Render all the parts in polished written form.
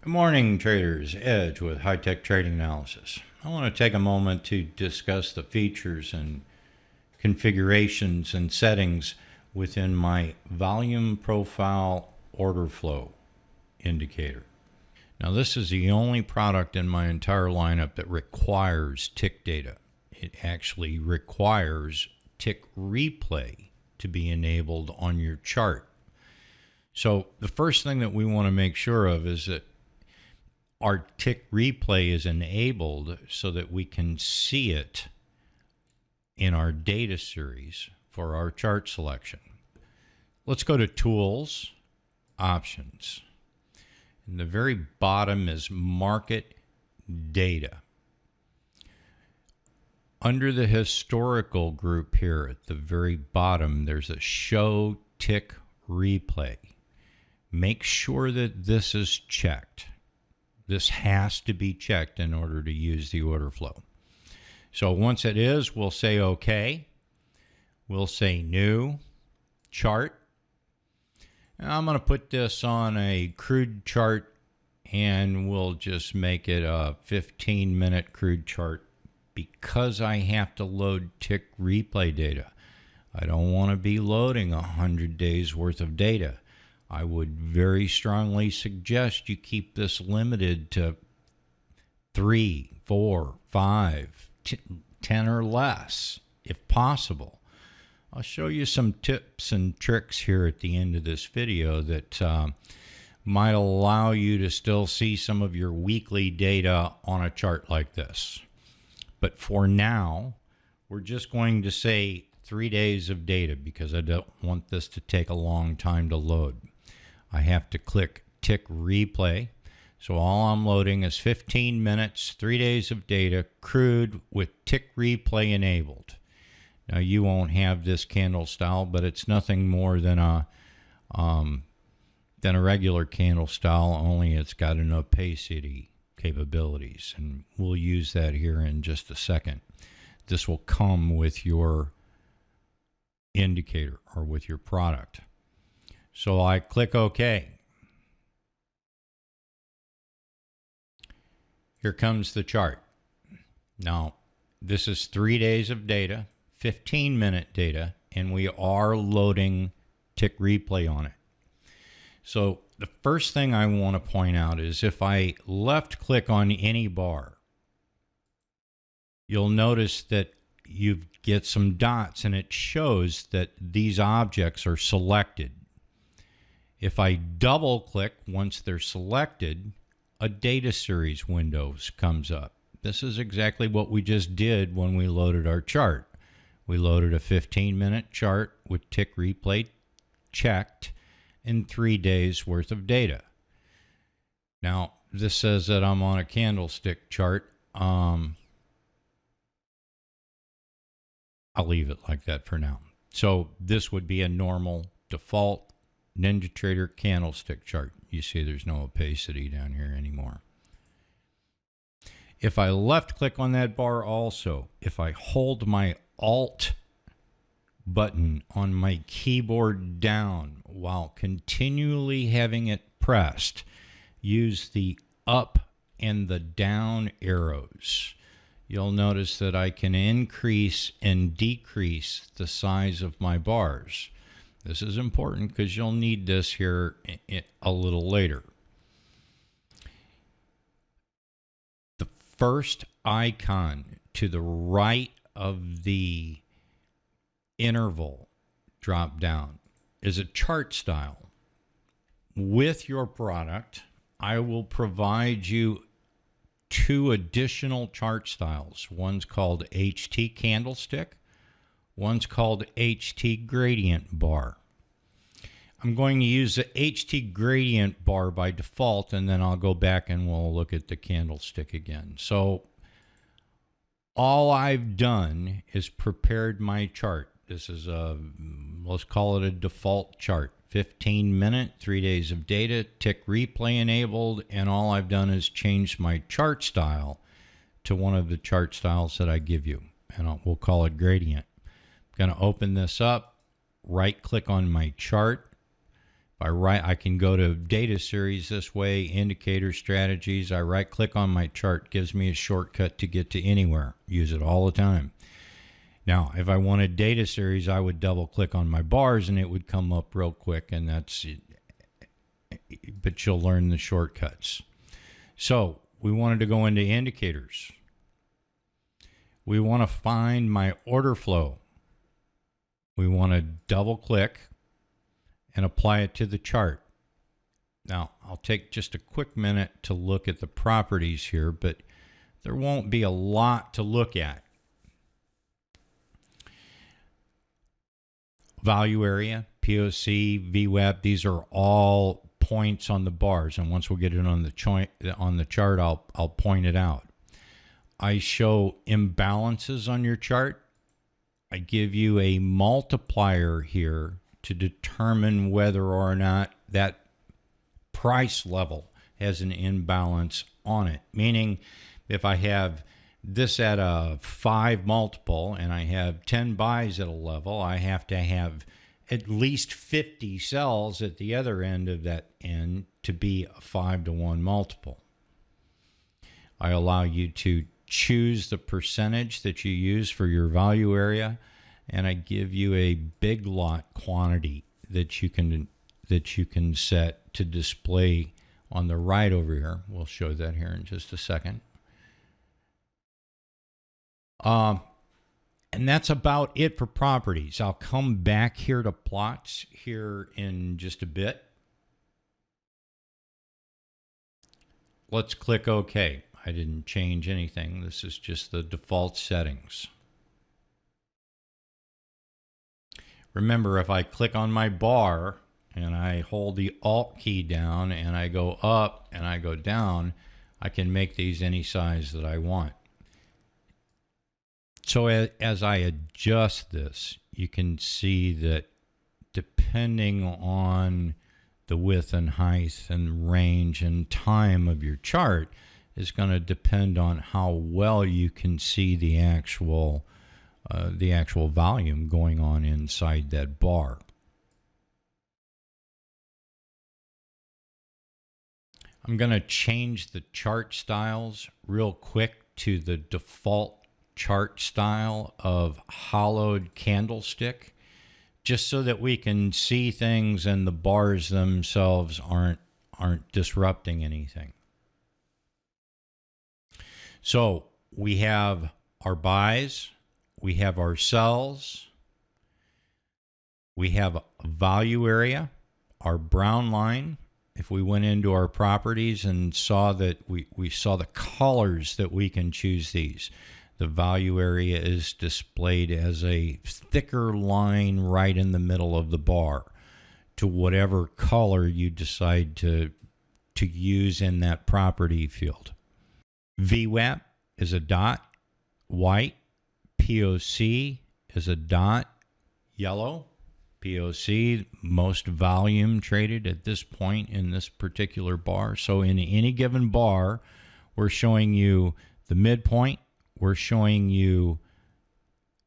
Good morning, traders. Edge with High-Tech Trading Analysis. I want to take a moment to discuss the features and configurations and settings within my volume profile order flow indicator. Now, this is the only product in my entire lineup that requires tick data. It actually requires tick replay to be enabled on your chart. So the first thing that we want to make sure of is that our tick replay is enabled so that we can see it in our data series for our chart selection. Let's go to Tools, Options. And the very bottom is Market Data. Under the historical group here at the very bottom, there's a Show Tick Replay. Make sure that this is checked. This has to be checked in order to use the order flow. So once it is, we'll say OK. We'll say New Chart. And I'm going to put this on a crude chart, and we'll just make it a 15-minute crude chart because I have to load tick replay data. I don't want to be loading 100 days worth of data. I would very strongly suggest you keep this limited to 3, 4, 5, 10 or less, if possible. I'll show you some tips and tricks here at the end of this video that might allow you to still see some of your weekly data on a chart like this. But for now, we're just going to say 3 days of data because I don't want this to take a long time to load. I have to click tick replay. So all I'm loading is 15 minutes, 3 days of data, crude with tick replay enabled. Now you won't have this candle style, but it's nothing more than a regular candle style, only it's got an opacity capabilities. And we'll use that here in just a second. This will come with your indicator or with your product. So I click OK. Here comes the chart. Now, this is 3 days of data, 15-minute data, and we are loading tick replay on it. So the first thing I want to point out is if I left click on any bar, you'll notice that you get some dots and it shows that these objects are selected. If I double click once they're selected, a data series window comes up. This is exactly what we just did when we loaded our chart. We loaded a 15-minute chart with tick replay checked in 3 days worth of data. Now, this says that I'm on a candlestick chart. I'll leave it like that for now. So this would be a normal default NinjaTrader candlestick chart. You see there's no opacity down here anymore. If I left click on that bar also, if I hold my Alt button on my keyboard down while continually having it pressed, use the up and the down arrows, you'll notice that I can increase and decrease the size of my bars. This is important because you'll need this here a little later. The first icon to the right of the interval drop down is a chart style. With your product, I will provide you 2 additional chart styles. One's called HT Candlestick. One's called HTGradient Bar. I'm going to use the HTGradient Bar by default, and then I'll go back and we'll look at the candlestick again. So all I've done is prepared my chart. This is a, let's call it a default chart. 15-minute, 3 days of data, tick replay enabled, and all I've done is changed my chart style to one of the chart styles that I give you, and we'll call it gradient. I'm going to open this up, right click on my chart. I can go to DataSeries this way, indicator strategies. I right click on my chart, gives me a shortcut to get to anywhere. Use it all the time. Now, if I wanted DataSeries, I would double click on my bars and it would come up real quick, and that's it. But you'll learn the shortcuts. So we wanted to go into indicators. We want to find my order flow. We want to double click and apply it to the chart. Now, I'll take just a quick minute to look at the properties here, but there won't be a lot to look at. Value area, POC, Vwap, these are all points on the bars, and once we get it on the chart, I'll point it out. I show imbalances on your chart. I give you a multiplier here to determine whether or not that price level has an imbalance on it. Meaning, if I have this at a 5 multiple and I have 10 buys at a level, I have to have at least 50 sells at the other end of that end to be a 5-to-1 multiple. I allow you to choose the percentage that you use for your value area, and I give you a big lot quantity that you can set to display on the right over here. We'll show that here in just a second. And that's about it for properties. I'll come back here to plots here in just a bit. Let's click OK. I didn't change anything. This is just the default settings. Remember, if I click on my bar and I hold the Alt key down and I go up and I go down, I can make these any size that I want. So as I adjust this, you can see that depending on the width and height and range and time of your chart is going to depend on how well you can see the actual volume going on inside that bar. I'm going to change the chart styles real quick to the default chart style of hollowed candlestick, just so that we can see things and the bars themselves aren't disrupting anything. So we have our buys, we have our sells, we have a value area, our brown line. If we went into our properties and saw that we saw the colors that we can choose these. The value area is displayed as a thicker line right in the middle of the bar to whatever color you decide to use in that property field. Vwap is a dot, white. POC is a dot, yellow. POC, most volume traded at this point in this particular bar. So in any given bar, we're showing you the midpoint. We're showing you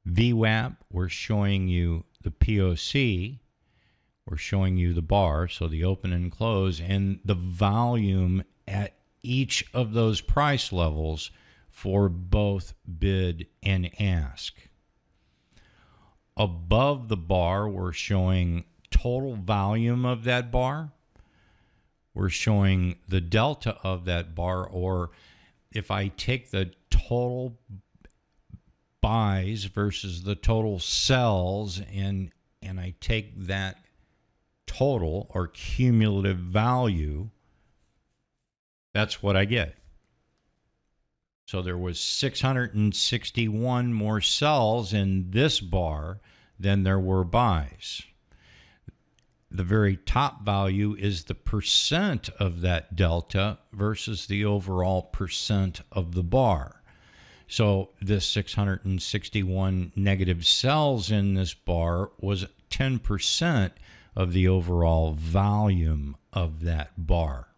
Vwap, we're showing you the POC, we're showing you the bar, so the open and close, and the volume at each of those price levels for both bid and ask. Above the bar, we're showing total volume of that bar. We're showing the delta of that bar, or if I take the total buys versus the total sells and I take that total or cumulative value, that's what I get. So there was 661 more sells in this bar than there were buys. The very top value is the percent of that delta versus the overall percent of the bar. So this 661 negative sells in this bar was 10% of the overall volume of that bar.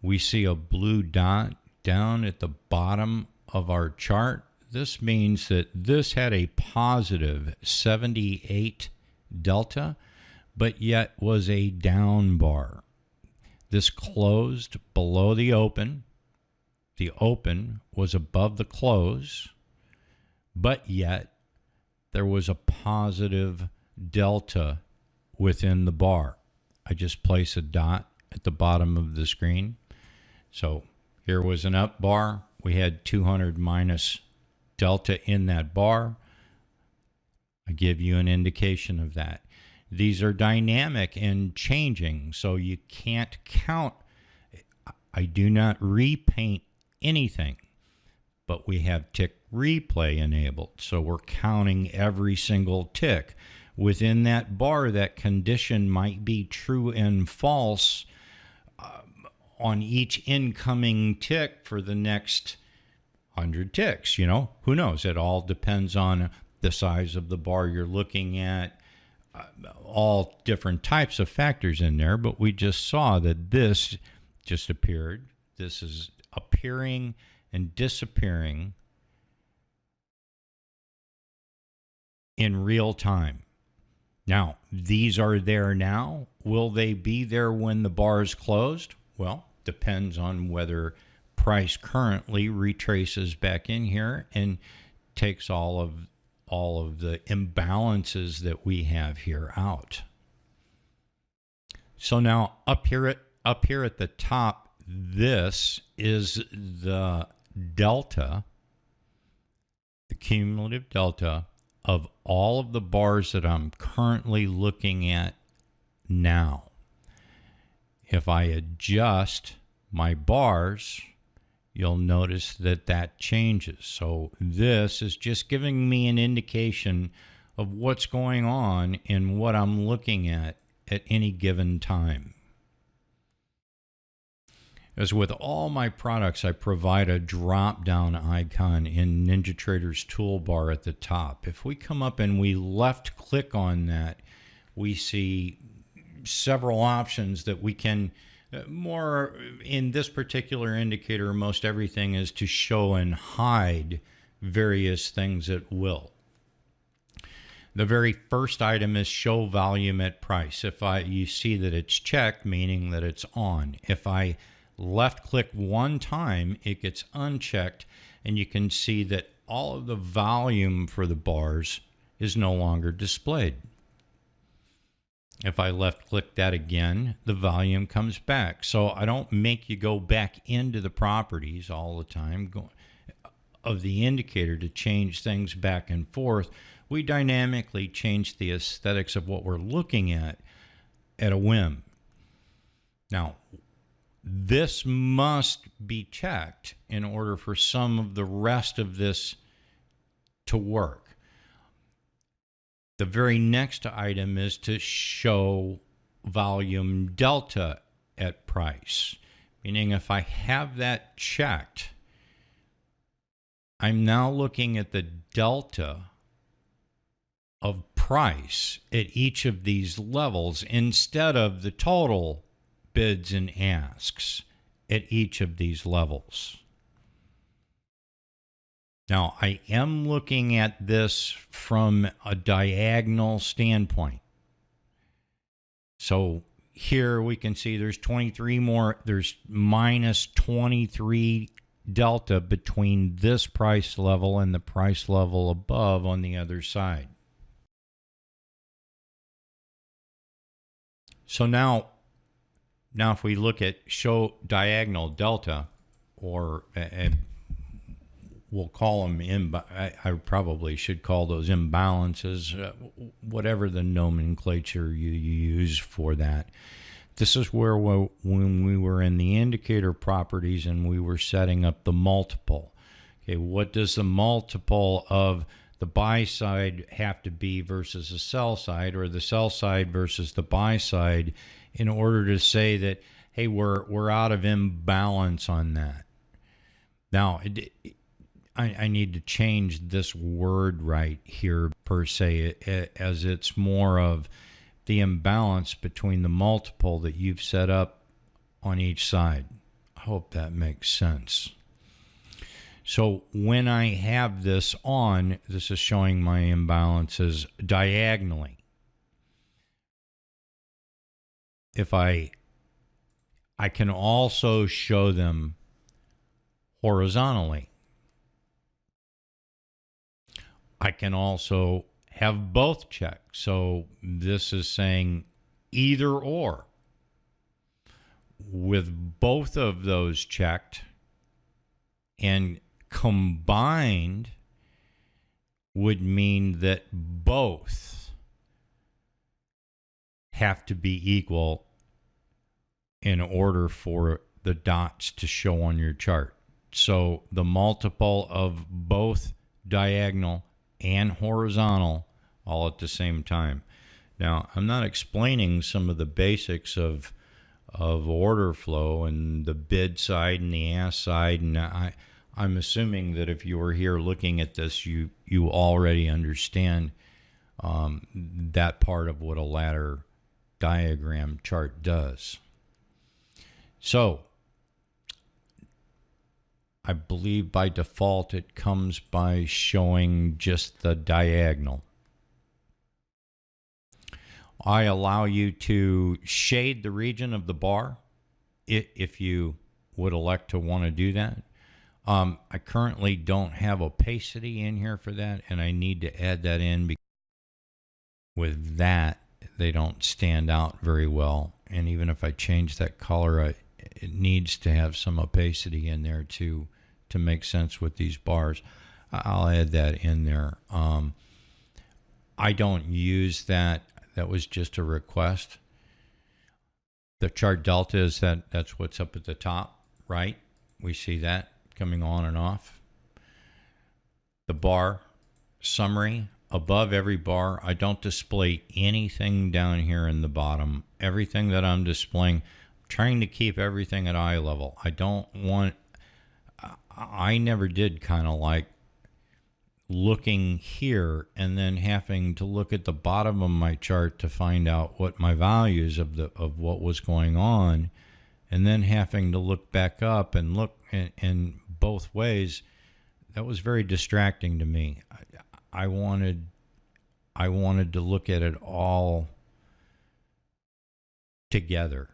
We see a blue dot down at the bottom of our chart. This means that this had a positive 78 delta, but yet was a down bar. This closed below the open. The open was above the close, but yet there was a positive delta within the bar. I just place a dot at the bottom of the screen. So here was an up bar. We had 200 minus delta in that bar. I give you an indication of that. These are dynamic and changing, so you can't count. I do not repaint anything, but we have tick replay enabled, so we're counting every single tick. Within that bar, that condition might be true and false on each incoming tick for the next 100 ticks. You know, who knows? It all depends on the size of the bar you're looking at, all different types of factors in there, but we just saw that this just appeared. This is appearing and disappearing in real time. Now, these are there now. Will they be there when the bar is closed? Well, depends on whether price currently retraces back in here and takes all of the imbalances that we have here out. So now up here at the top, this is the delta, the cumulative delta of all of the bars that I'm currently looking at now. If I adjust my bars, you'll notice that that changes. So this is just giving me an indication of what's going on and what I'm looking at any given time. As with all my products, I provide a drop-down icon in NinjaTrader's toolbar at the top. If we come up and we left-click on that, we see several options that we can more in this particular indicator. Most everything is to show and hide various things at will. The very first item is show volume at price. If you see that it's checked, meaning that it's on. If I left click one time, it gets unchecked, and you can see that all of the volume for the bars is no longer displayed. If I left click that again, the volume comes back. So I don't make you go back into the properties all the time of the indicator to change things back and forth. We dynamically change the aesthetics of what we're looking at a whim. Now, this must be checked in order for some of the rest of this to work. The very next item is to show volume delta at price, meaning if I have that checked, I'm now looking at the delta of price at each of these levels instead of the total bids and asks at each of these levels. Now, I am looking at this from a diagonal standpoint. So here we can see there's 23 more, there's minus 23 delta between this price level and the price level above on the other side. So now if we look at show diagonal delta, or we'll call them, I probably should call those imbalances, whatever the nomenclature you use for that. This is where when we were in the indicator properties and we were setting up the multiple. Okay, what does the multiple of the buy side have to be versus the sell side, or the sell side versus the buy side, in order to say that, hey, we're out of imbalance on that. Now, I need to change this word right here per se, as it's more of the imbalance between the multiple that you've set up on each side. I hope that makes sense. So when I have this on, this is showing my imbalances diagonally. if I can also show them horizontally. I can also have both checked. So this is saying either or. With both of those checked and combined would mean that both have to be equal in order for the dots to show on your chart. So the multiple of both diagonal and horizontal all at the same time. Now, I'm not explaining some of the basics of order flow and the bid side and the ask side, and I'm assuming that if you were here looking at this, you already understand that part of what a ladder diagram chart does. So I believe by default it comes by showing just the diagonal. I allow you to shade the region of the bar if you would elect to want to do that. I currently don't have opacity in here for that, and I need to add that in because with that, they don't stand out very well. And even if I change that color, it needs to have some opacity in there to make sense with these bars. I'll add that in there. I don't use that. That was just a request. The chart delta is that's what's up at the top, right? We see that coming on and off. The bar summary above every bar. I don't display anything down here in the bottom. Everything that I'm displaying, I'm trying to keep everything at eye level. I never did kind of like looking here and then having to look at the bottom of my chart to find out what my values of what was going on, and then having to look back up and look in both ways. That was very distracting to me. I wanted to look at it all together.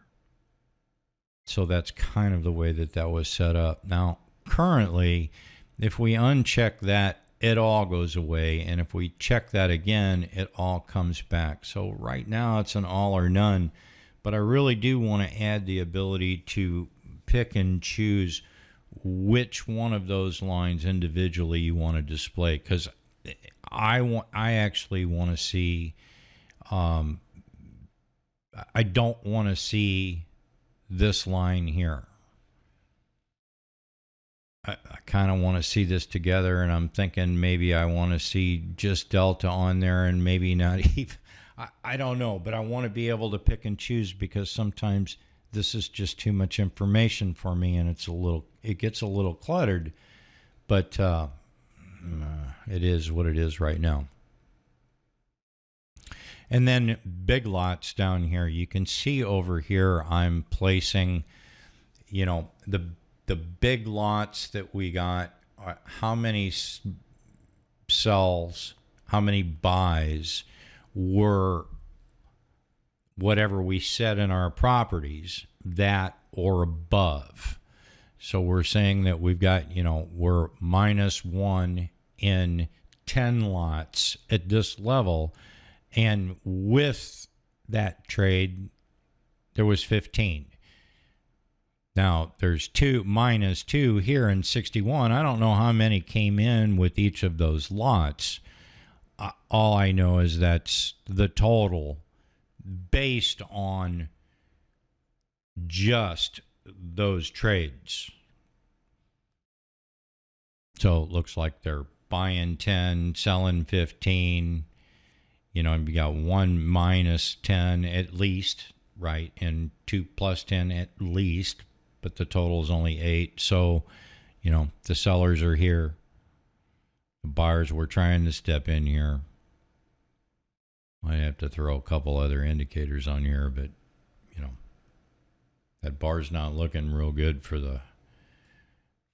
So that's kind of the way that was set up. Now, currently, if we uncheck that, it all goes away, and if we check that again, it all comes back. So right now it's an all or none, but I really do want to add the ability to pick and choose which one of those lines individually you want to display, because I actually want to see, I don't want to see this line here. I kind of want to see this together, and I'm thinking maybe I want to see just delta on there and maybe not even. I don't know, but I want to be able to pick and choose, because sometimes this is just too much information for me, and it gets a little cluttered, but it is what it is right now. And then big lots down here. You can see over here I'm placing, the big lots that we got, how many sells, how many buys were whatever we set in our properties, that or above. So we're saying that we've got, we're -1 in 10 lots at this level. And with that trade, there was 15. Now, there's -2 here in 61. I don't know how many came in with each of those lots. All I know is that's the total based on just those trades. So it looks like they're buying 10, selling 15. You got 1 - 10 at least, right? And 2 + 10 at least. But the total is only 8. So, the sellers are here. The buyers were trying to step in here. I have to throw a couple other indicators on here, but, that bar's not looking real good for the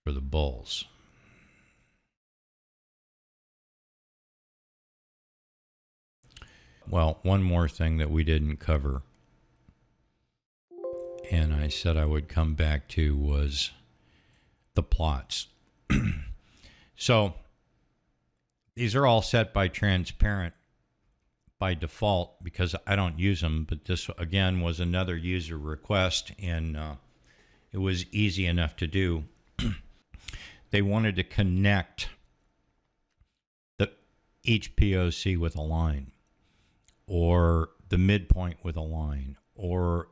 bulls. Well, one more thing that we didn't cover. and I said I would come back to was the plots. So these are all set by transparent by default because I don't use them, but this again was another user request, and it was easy enough to do. They wanted to connect each POC with a line, or the midpoint with a line, or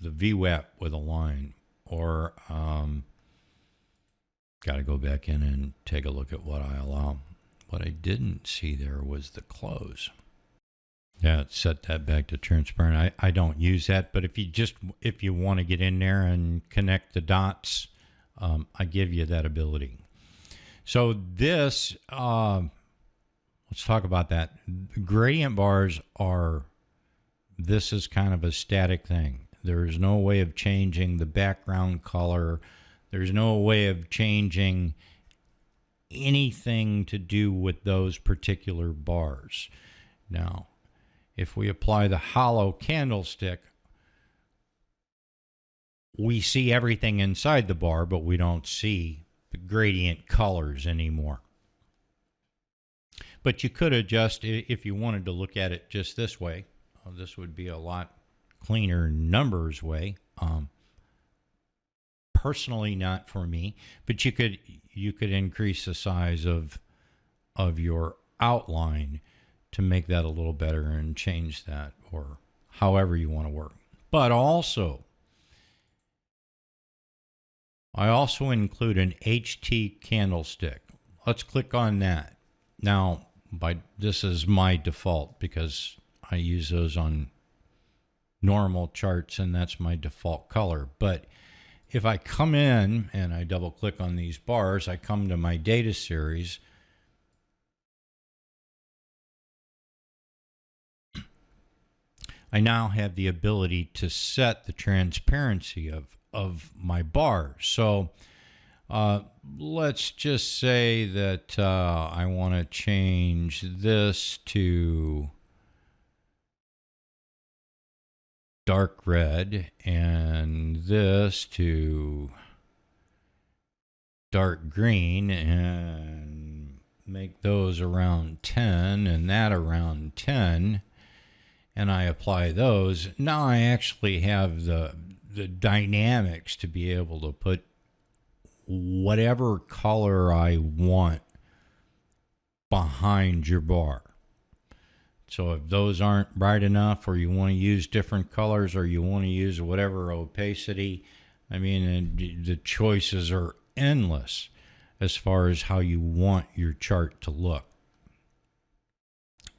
the Vwap with a line, or got to go back in and take a look at what I allow. What I didn't see there was the close. Yeah, set that back to transparent. I don't use that, but if you want to get in there and connect the dots, I give you that ability. So this, let's talk about that. Gradient bars this is kind of a static thing. There is no way of changing the background color. There's no way of changing anything to do with those particular bars. Now, if we apply the hollow candlestick, we see everything inside the bar, but we don't see the gradient colors anymore. But you could adjust, if you wanted to look at it just this way. This would be a lot cleaner numbers way. Personally, not for me, but you could increase the size of your outline to make that a little better and change that, or however you want to work. But also, I also include an HT candlestick. Let's click on that. Now, this is my default because I use those on normal charts and that's my default color. But if I come in and I double click on these bars, I come to my data series. I now have the ability to set the transparency of my bars. So let's just say that I want to change this to dark red and this to dark green, and make those around 10 and that around 10, and I apply those. Now I actually have the dynamics to be able to put whatever color I want behind your bar. So if those aren't bright enough, or you want to use different colors, or you want to use whatever opacity, I mean, the choices are endless as far as how you want your chart to look.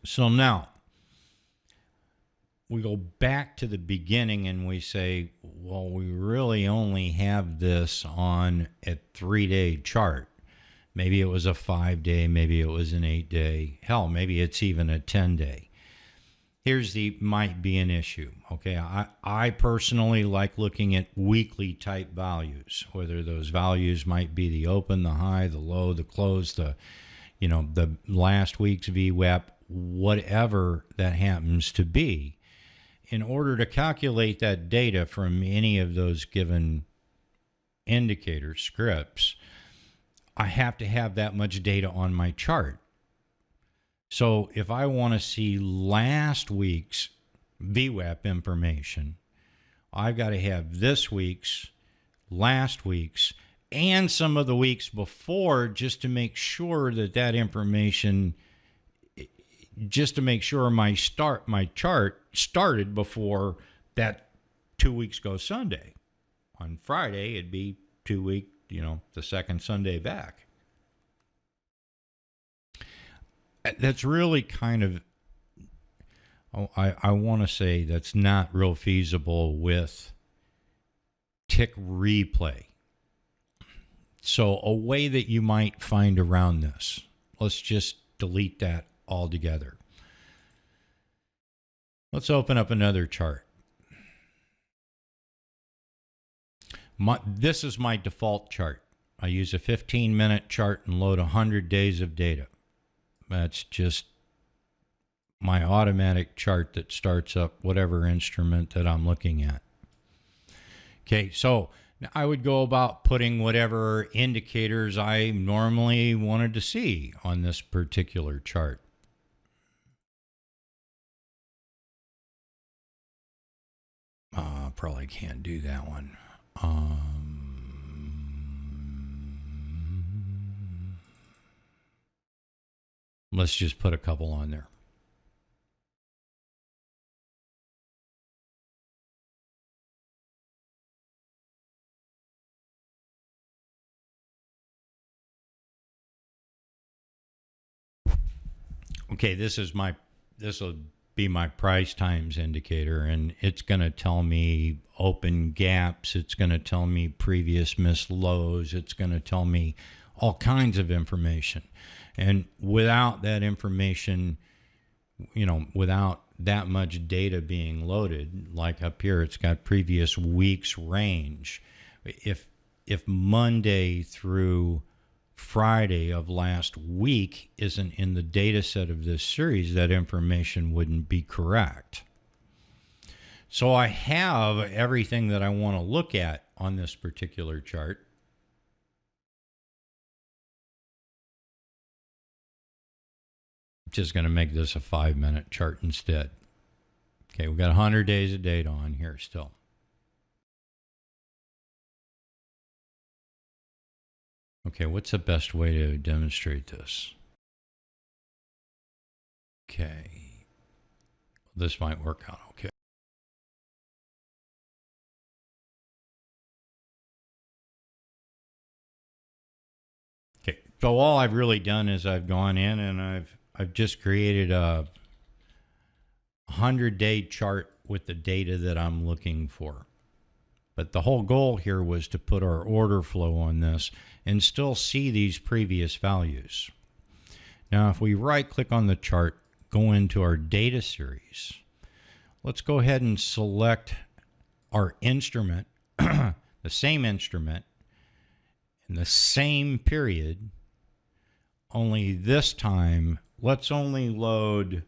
So now we go back to the beginning and we say, well, we really only have this on a 3-day chart. Maybe it was a 5-day, maybe it was an 8-day, hell, maybe it's even a 10-day. Might be an issue. Okay, I personally like looking at weekly type values, whether those values might be the open, the high, the low, the close, the last week's VWAP, whatever that happens to be. In order to calculate that data from any of those given indicator scripts, I have to have that much data on my chart. So if I want to see last week's VWAP information, I've got to have this week's, last week's, and some of the weeks before, just to make sure that information, just to make sure my chart started before that 2 weeks ago Sunday. On Friday, it'd be 2 week, the second Sunday back. That's really kind of, I want to say that's not real feasible with tick replay. So a way that you might find around this, let's just delete that altogether. Let's open up another chart. This is my default chart. I use a 15-minute chart and load 100 days of data. That's just my automatic chart that starts up whatever instrument that I'm looking at. Okay, so I would go about putting whatever indicators I normally wanted to see on this particular chart. Probably can't do that one. Let's just put a couple on there. Okay, this will be my price times indicator, and it's going to tell me open gaps. It's going to tell me previous missed lows. It's going to tell me all kinds of information. And without that information, you know, without that much data being loaded, like up here, it's got previous week's range. If Monday through Friday of last week isn't in the data set of this series, that information wouldn't be correct. So I have everything that I want to look at on this particular chart. Just going to make this a 5-minute chart instead. Okay, we've got 100 days of data on here still. Okay, what's the best way to demonstrate this? Okay, this might work out okay. Okay, so all I've really done is I've gone in and I've just created a 100-day chart with the data that I'm looking for. But the whole goal here was to put our order flow on this and still see these previous values. Now, if we right-click on the chart, go into our data series, let's go ahead and select our instrument, the same instrument, in the same period, only this time, let's only load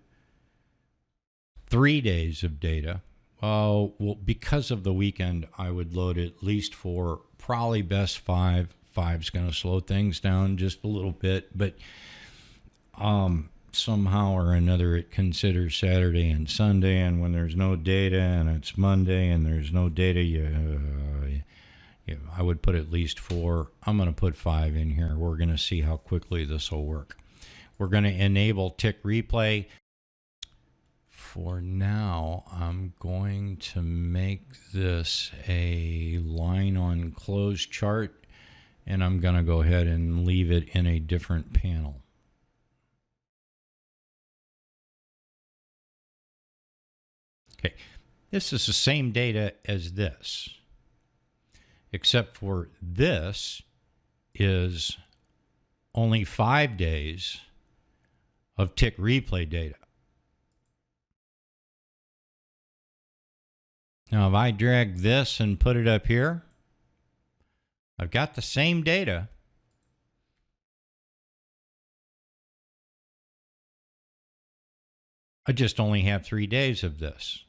3 days of data. Well, because of the weekend, I would load at least 4, probably best 5. 5's going to slow things down just a little bit, but somehow or another it considers Saturday and Sunday, and when there's no data and it's Monday and there's no data, I would put at least 4. I'm going to put 5 in here. We're going to see how quickly this will work. We're going to enable tick replay. For now, I'm going to make this a line on close chart, and I'm going to go ahead and leave it in a different panel. Okay, this is the same data as this, except for this is only 5 days of tick replay data. Now, if I drag this and put it up here, I've got the same data. I just only have 3 days of this.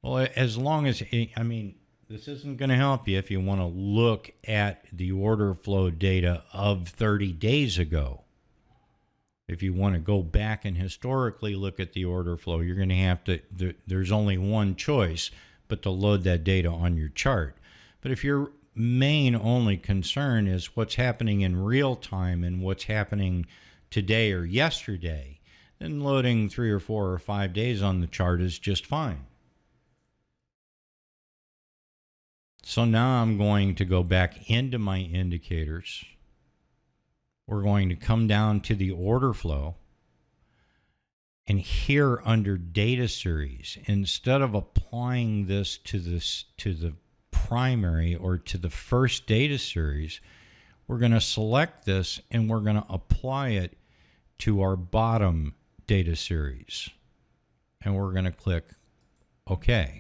Well, as long as, I mean, this isn't going to help you if you want to look at the order flow data of 30 days ago. If you want to go back and historically look at the order flow, you're going to have to, there's only one choice, but to load that data on your chart. But if your main only concern is what's happening in real time and what's happening today or yesterday, then loading 3 or 4 or 5 days on the chart is just fine. So now I'm going to go back into my indicators. We're going to come down to the order flow, and here under data series, instead of applying this to the primary or to the first data series, we're going to select this and we're going to apply it to our bottom data series, and we're going to click OK.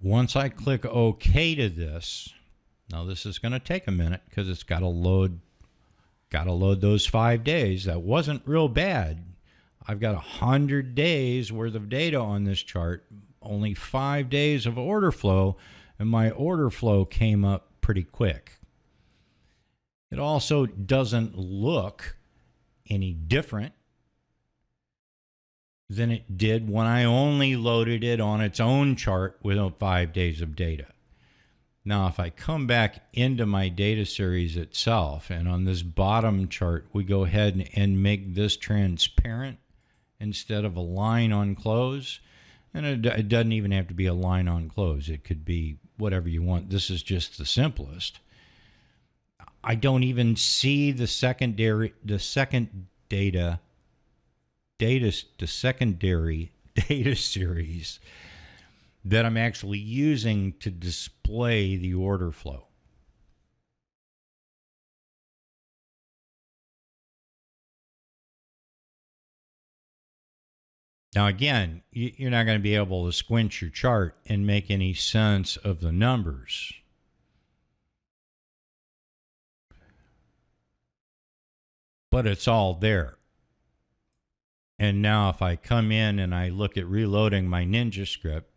Once I click OK to this, now this is going to take a minute because it's got to load those 5 days. That wasn't real bad. I've got 100 days worth of data on this chart, only 5 days of order flow, and my order flow came up pretty quick. It also doesn't look any different than it did when I only loaded it on its own chart with 5 days of data. Now, if I come back into my data series itself, and on this bottom chart, we go ahead and make this transparent instead of a line on close, and it doesn't even have to be a line on close. It could be whatever you want. This is just the simplest. I don't even see the secondary data series that I'm actually using to display the order flow. Now again, you're not going to be able to squint your chart and make any sense of the numbers. But it's all there. And now if I come in and I look at reloading my Ninja script,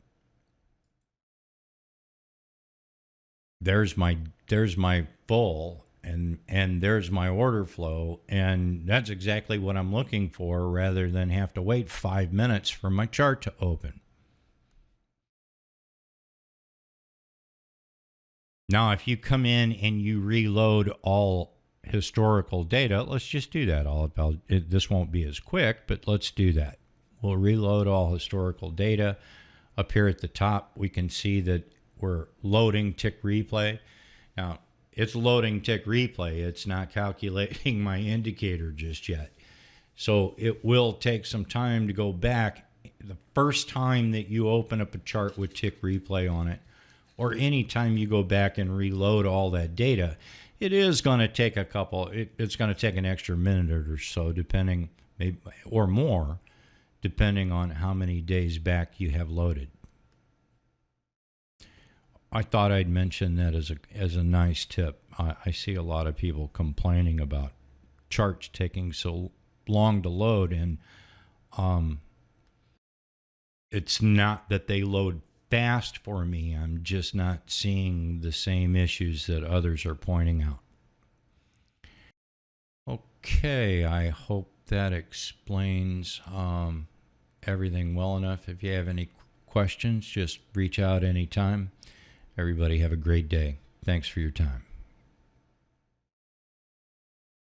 there's my full and there's my order flow, and that's exactly what I'm looking for, rather than have to wait 5 minutes for my chart to open. Now, if you come in and you reload all historical data, let's just do that. This won't be as quick, but let's do that. We'll reload all historical data. Up here at the top, we can see that we're loading tick replay. Now, it's loading tick replay. It's not calculating my indicator just yet. So it will take some time to go back. The first time that you open up a chart with tick replay on it, or any time you go back and reload all that data, it is going to take it's going to take an extra minute or so, depending, maybe, or more, depending on how many days back you have loaded. I thought I'd mention that as a nice tip. I see a lot of people complaining about charts taking so long to load, and it's not that they load fast for me. I'm just not seeing the same issues that others are pointing out. Okay, I hope that explains everything well enough. If you have any questions, just reach out anytime. Everybody have a great day. Thanks for your time.